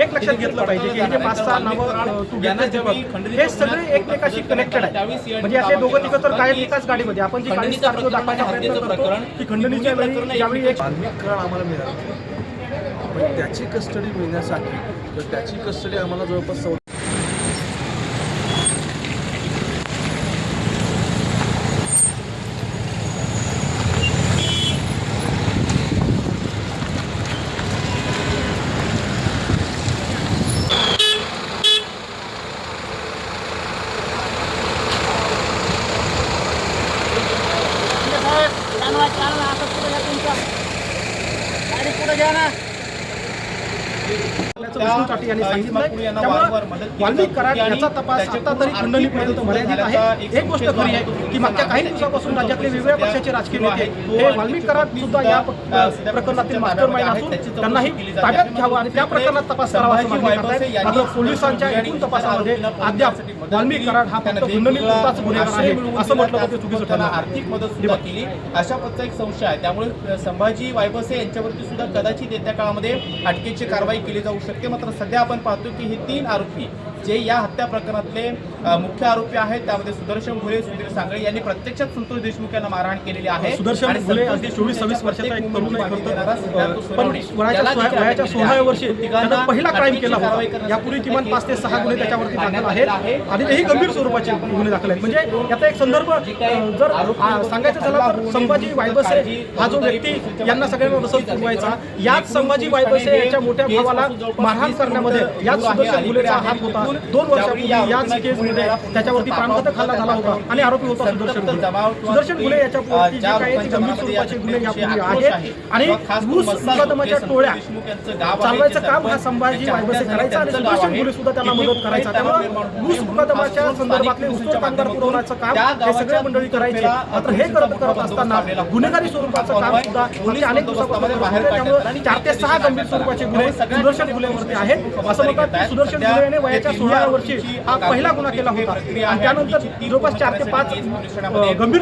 एक लक्षात घेतलं पाहिजे की हे जे 5-6 नावं तू घेतलं हे सगळे एकमेकाशी कनेक्टेड आहे. म्हणजे असे दोघं तिघं तर कायम एकाच गाडीमध्ये आपण जी गाडी स्टार्ट दाखवायचा प्रयत्न करतो की खंडणीच्या वेळी ज्यावेळी एक वाल्मिक कराड आम्हाला मिळाला, पण त्याची कस्टडी मिळण्यासाठी तर त्याची कस्टडी आम्हाला जवळपास वाल्मिक कराड याचा तपास आता तरी खंडणीपर्यंत मर्यादित आहे. एक गोष्ट खरी आहे की मागच्या काही दिवसापासून राज्यातले वेगवेगळ्या पक्षाचे राजकीय नेते हे वाल्मिक कराड सुद्धा या प्रकरणातील मास्टर माइंड असून त्यांनाही ताब्यात घ्यावं आणि त्या प्रकरणात तपास करावा असं मागणी करतायत. मात्र पोलिसांच्या एकूण तपासामध्ये अद्याप वाल्मिक कराड हा फक्त खंडणीपुरताच गुन्हेगार आहे असं म्हटलं तर ते चुकीचं ठरलं. आर्थिक मदत सुद्धा केली अशा पद्धतीचा एक संशय आहे. त्यामुळे संभाजी वायबसे यांच्यावरती सुद्धा कदाचित येत्या काळामध्ये अटकेची कारवाई केली जाऊ शकते. मात्र सध्या आपण पाहतो की हे 3 आरोपी जे या हत्या प्रकरणातले मुख्य आरोपी आहेत त्यामध्ये सुदर्शन घुले, सुधीर सांगळे यांनी प्रत्यक्षात संतोष देशमुख यांना मारहाण केलेली आहे. सुदर्शन घुले अगदी 24-26 वर्षाचा एक तरुण आहे. पण वयाच्या 16व्या वर्षी त्यानं पहिला क्राईम केला होता. यापूर्वी किमान 5 ते 6 गुन्हे त्याच्यावरती दाखल आहेत आणि तेही गंभीर स्वरूपाचे गुन्हे दाखल आहेत. म्हणजे याचा एक संदर्भ जर सांगायचं झालं तर संभाजी वायबसे हा जो व्यक्ती यांना सगळ्यांना रसद पुरवायचा, याच संभाजी वायबसे यांच्या मोठ्या भावाला मारहाण करण्यामध्ये याच सुदर्शन घुलेचा हात होता. 2 वर्षापूर्वी याच केसमध्ये त्याच्यावरती प्राणघातक हल्ला झाला होता आणि आरोपी होता सुदर्शन घुले. सुदर्शन घुले याच्यावरती जे काही गंभीर स्वरूपाचे गुन्हे यापूर्वी आहेत आणि ऊस मुकदमाच्या टोळ्या चालवायचं काम हा संभाजी वायबसे करायचा आणि सुदर्शन घुले सुद्धा त्यांना मदत करायचा. त्यामुळे ऊस मुकदमाच्या संदर्भातले ऊसतोड कामगार पुरवण्याचं काम हे सगळ्या मंडळी करायचे. मात्र हे करत असताना गुन्हेगारी स्वरूपाचं काम सुद्धा म्हणजे अनेक दिवसापासून त्यामुळे 4 ते 6 गंभीर स्वरूपाचे गुन्हे सुदर्शन घुलेवरती आहेत. असं म्हणतात की सुदर्शन घुले याने वयाच्या 16व्या वर्षी हा पहिला गुन्हा केला होता आणि त्यानंतर जवळपास 4 ते 5 गंभीर